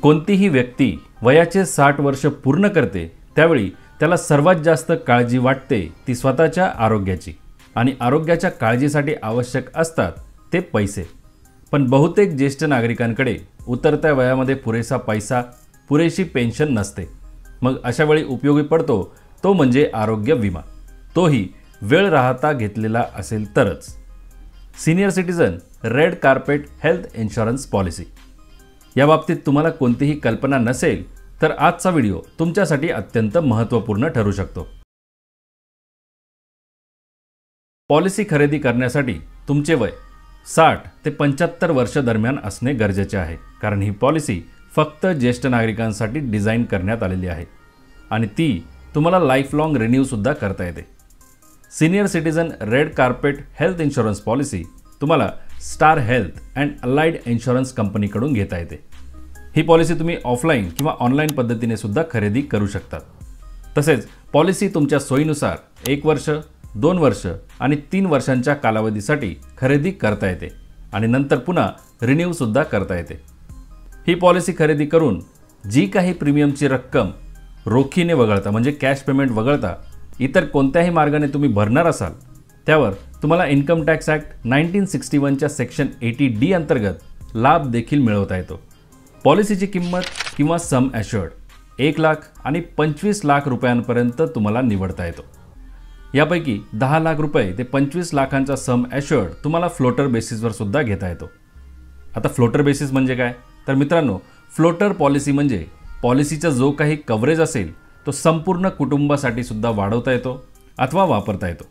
कोणतीही व्यक्ती वयाचे 60 वर्ष पूर्ण करते त्यावेळी त्याला सर्वात जास्त काळजी वाटते ती स्वतःच्या आरोग्याची आणि आरोग्याच्या काळजीसाठी आवश्यक असतात ते पैसे। पण बहुतेक ज्येष्ठ नागरिकांकडे उतरत्या वयामध्ये पुरेसा पैसा, पुरेशी पेन्शन नसते। मग अशा वेळी उपयोगी पडतो तो म्हणजे आरोग्य विमा, तोही वेळ राहता घेतलेला असेल तरच। Senior citizen red carpet health insurance policy. या बाबतीत तुम्हाला कोणतीही कल्पना नसेल तर आजचा व्हिडिओ तुमच्यासाठी अत्यंत महत्त्वपूर्ण ठरू शकतो। पॉलिसी खरेदी करण्यासाठी तुमचे वय 60 ते 75 वर्ष दरम्यान असणे गरजेचे आहे, कारण ही पॉलिसी फक्त ज्येष्ठ नागरिकांसाठी डिझाइन करण्यात आलेली आहे आणि ती तुम्हाला लाईफ लॉंग रिन्यू सुद्धा करता येते। Senior citizen red carpet health insurance policy तुम्हाला star health and allied insurance कंपनीकडून घेता येते। ही पॉलिसी तुम्ही ऑफलाईन किंवा ऑनलाईन पद्धतीने सुद्धा खरेदी करू शकतात। तसेच पॉलिसी तुमच्या सोयीनुसार 1 वर्ष, 2 वर्ष आणि 3 वर्षांच्या कालावधीसाठी खरेदी करता येते आणि नंतर पुन्हा रिन्यू सुद्धा करता येते। ही पॉलिसी खरेदी करून जी काही प्रीमियमची रक्कम रोखीने वगळता म्हणजे कॅश पेमेंट वगळता इतर कोणत्याही मार्गाने तुम्ही भरणार असाल त्यावर तुम्हाला इन्कम टॅक्स ॲक्ट 1961च्या सेक्शन 80D अंतर्गत लाभ देखील मिळवता येतो। पॉलिसीची किंमत किंवा सम ॲश्युअर्ड 1 लाख आणि 25 लाख रुपयांपर्यंत तुम्हाला निवडता येतो। यापैकी 10 लाख रुपये ते 25 लाखांचा सम ॲश्युअर्ड तुम्हाला फ्लोटर बेसिसवर सुद्धा घेता येतो। आता फ्लोटर बेसिस म्हणजे काय तर मित्रांनो, फ्लोटर पॉलिसी म्हणजे पॉलिसीचा जो काही कव्हरेज असेल तो संपूर्ण कुटुंबासाठी सुद्धा वाढवता येतो अथवा वापरता येतो।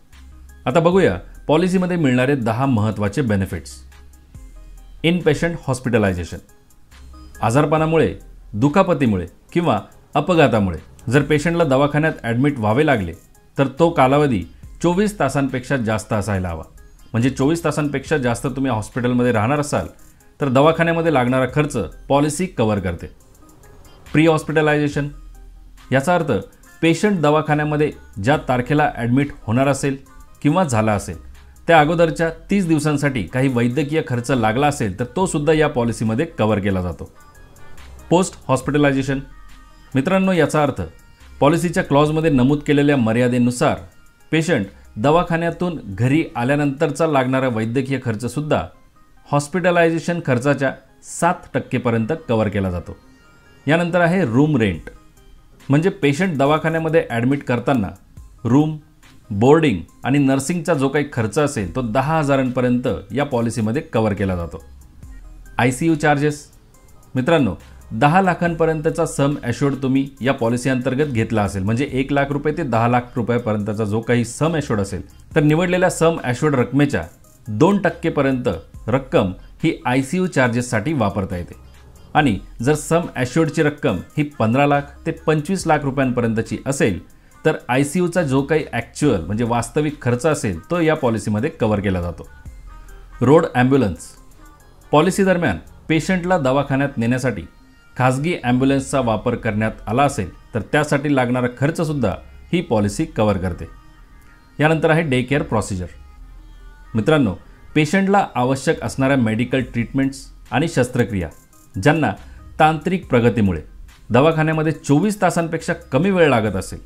आता बघूया पॉलिसीमध्ये मिळणारे 10 महत्त्वाचे बेनिफिट्स। Inpatient hospitalisation. आजारपणामुळे, दुखापतीमुळे किंवा अपघातामुळे जर पेशंटला दवाखान्यात ॲडमिट व्हावे लागले तर तो कालावधी 24 तासांपेक्षा जास्त असायला हवा। म्हणजे 24 तासांपेक्षा जास्त तुम्ही हॉस्पिटलमध्ये राहणार असाल तर दवाखान्यामध्ये लागणारा खर्च पॉलिसी कव्हर करते। प्री हॉस्पिटलायझेशन याचा अर्थ पेशंट दवाखान्यामध्ये ज्या तारखेला ॲडमिट होणार असेल किंवा झाला असेल त्या अगोदरच्या 30 दिवसांसाठी काही वैद्यकीय खर्च लागला असेल तर तो सुद्धा या पॉलिसीमध्ये कव्हर केला जातो। पोस्ट हॉस्पिटलायझेशन मित्रांनो, याचा अर्थ पॉलिसीच्या क्लॉजमध्ये नमूद केलेल्या मर्यादेनुसार पेशंट दवाखान्यातून घरी आल्यानंतरचा लागणारा वैद्यकीय खर्चसुद्धा हॉस्पिटलायझेशन खर्चाच्या 7% पर्यंत कव्हर केला जातो। यानंतर आहे रूम रेंट, म्हणजे पेशंट दवाखान्यामध्ये ॲडमिट करताना रूम, बोर्डिंग आणि नर्सिंगचा जो काही खर्च असेल तो 10,000पर्यंत या पॉलिसीमध्ये कव्हर केला जातो। ICU चार्जेस मित्रांनो, 10 लाखांपर्यंतचा सम ॲश्युअर्ड तुम्ही या पॉलिसी अंतर्गत घेतला असेल म्हणजे 1 लाख रुपये ते 10 लाख रुपयापर्यंतचा जो काही सम ॲश्युअर्ड असेल तर निवडलेल्या सम ॲश्युअर्ड रकमेच्या 2% पर्यंत रक्कम ही ICU चार्जेससाठी वापरता येते आणि जर सम ॲश्युअर्डची रक्कम ही 15 लाख ते 25 लाख रुपयांपर्यंतची असेल तर ICUचा जो काही ॲक्च्युअल म्हणजे वास्तविक खर्च असेल तो या पॉलिसीमध्ये कव्हर केला जातो। रोड ॲम्ब्युलन्स पॉलिसी दरम्यान पेशंटला दवाखान्यात नेण्यासाठी खाजगी ॲम्ब्युलन्सचा वापर करण्यात आला असेल तर त्यासाठी लागणारा खर्चसुद्धा ही पॉलिसी कव्हर करते। यानंतर आहे डे केअर प्रोसिजर। मित्रांनो, पेशंटला आवश्यक असणाऱ्या मेडिकल ट्रीटमेंट्स आणि शस्त्रक्रिया ज्यांना तांत्रिक प्रगतीमुळे दवाखान्यामध्ये 24 तासांपेक्षा कमी वेळ लागत असेल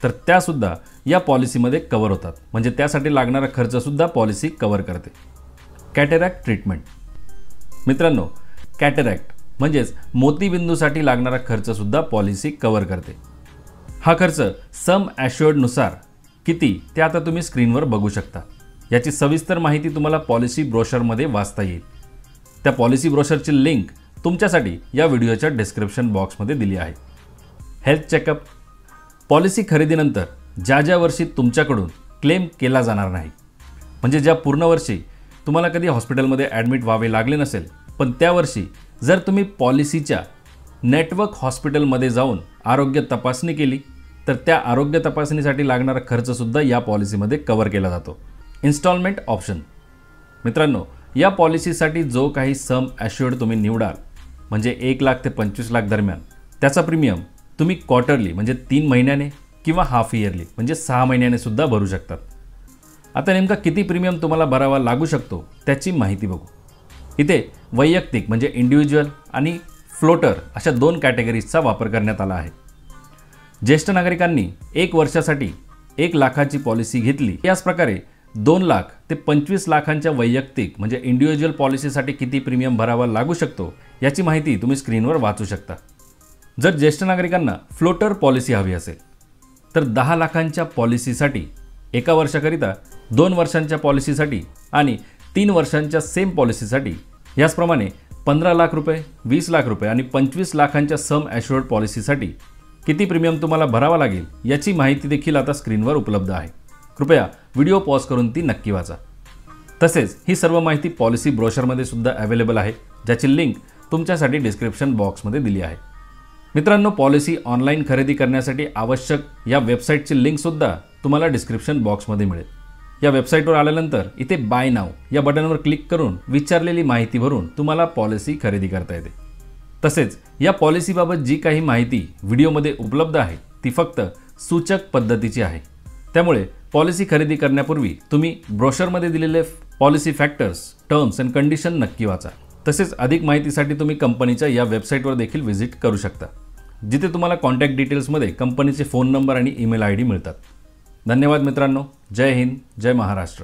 तर त्यासुद्धा या पॉलिसीमध्ये कव्हर होतात, म्हणजे त्यासाठी लागणारा खर्चसुद्धा पॉलिसी कव्हर करते। कॅटरॅक्ट ट्रीटमेंट मित्रांनो, कॅटरॅक्ट म्हणजेच मोतीबिंदूसाठी लागणारा खर्चसुद्धा पॉलिसी कव्हर करते। हा खर्च सम ॲश्युअर्डनुसार किती ते आता तुम्ही स्क्रीनवर बघू शकता। याची सविस्तर माहिती तुम्हाला पॉलिसी ब्रोशरमध्ये वाचता येईल। त्या पॉलिसी ब्रोशरची लिंक तुमच्यासाठी या व्हिडिओच्या डिस्क्रिप्शन बॉक्समध्ये दिली आहे। हेल्थ चेकअप पॉलिसी खरेदीनंतर ज्या वर्षी तुमच्याकडून क्लेम केला जाणार नाही, म्हणजे ज्या पूर्ण वर्षी तुम्हाला कधी हॉस्पिटलमध्ये ॲडमिट व्हावे लागले नसेल पण त्या वर्षी जर तुम्ही पॉलिसीच्या नेटवर्क हॉस्पिटलमध्ये जाऊन आरोग्य तपासणी केली तर त्या आरोग्य तपासणीसाठी लागणारा खर्चसुद्धा या पॉलिसीमध्ये कव्हर केला जातो। इन्स्टॉलमेंट ऑप्शन मित्रांनो, या पॉलिसीसाठी जो काही सम ॲश्युअर्ड तुम्ही निवडाल म्हणजे 1 लाख ते 25 लाख दरम्यान त्याचा प्रीमियम तुम्ही क्वार्टरली म्हणजे 3 महिन्याने किंवा हाफ इयरली म्हणजे 6 महिन्याने सुद्धा भरू शकतात। आता नेमका किती प्रीमियम तुम्हाला भरावा लागू शकतो त्याची माहिती बघू। इथे वैयक्तिक म्हणजे इंडिव्हिज्युअल आणि फ्लोटर अशा 2 कॅटेगरीजचा वापर करण्यात आला आहे. ज्येष्ठ नागरिकांनी 1 वर्षासाठी 1 लाखाची पॉलिसी घेतली. याच प्रकारे 2 लाख ते 25 लाखांच्या वैयक्तिक म्हणजे इंडिव्हिज्युअल पॉलिसीसाठी किती प्रीमियम भरावा लागू शकतो याची माहिती तुम्ही स्क्रीनवर वाचू शकता. जर ज्येष्ठ नागरिकांना फ्लोटर पॉलिसी हवी असेल तर 10 लाखांच्या पॉलिसीसाठी 1 वर्षाकरिता, 2 वर्षांच्या पॉलिसीसाठी आणि 3 वर्षांच्या सेम पॉलिसीसाठी याचप्रमाणे 15 लाख रुपये, 20 लाख रुपये आणि 25 लाखांच्या सम ॲश्युअर्ड पॉलिसीसाठी किती प्रीमियम तुम्हाला भरावा लागेल याची माहिती देखील आता स्क्रीनवर उपलब्ध आहे. कृपया व्हिडिओ पॉज करून ती नक्की वाचा. तसेच ही सर्व माहिती पॉलिसी ब्रोशरमध्ये सुद्धा अवेलेबल आहे, ज्याची लिंक तुमच्यासाठी डिस्क्रिप्शन बॉक्समध्ये दिली आहे. मित्रांनो, पॉलिसी ऑनलाईन खरेदी करण्यासाठी आवश्यक या वेबसाईटची लिंकसुद्धा तुम्हाला डिस्क्रिप्शन बॉक्समध्ये मिळेल. या वेबसाईटवर आल्यानंतर इथे बाय नाव या बटनवर क्लिक करून विचारलेली माहिती भरून तुम्हाला पॉलिसी खरेदी करता येते. तसेच या पॉलिसीबाबत जी काही माहिती व्हिडिओमध्ये उपलब्ध आहे ती फक्त सूचक पद्धतीची आहे. त्यामुळे पॉलिसी खरेदी करण्यापूर्वी तुम्ही ब्रोशरमध्ये दिलेले policy factors, terms and condition नक्की वाचा. तसेच अधिक माहितीसाठी तुम्ही कंपनीच्या या वेबसाईटवर देखील व्हिजिट करू शकता, जिथे तुम्हाला कॉन्टॅक्ट डिटेल्समध्ये कंपनीचे फोन नंबर आणि ईमेल ID मिळतात. धन्यवाद मित्रांनो. जय हिंद, जय महाराष्ट्र.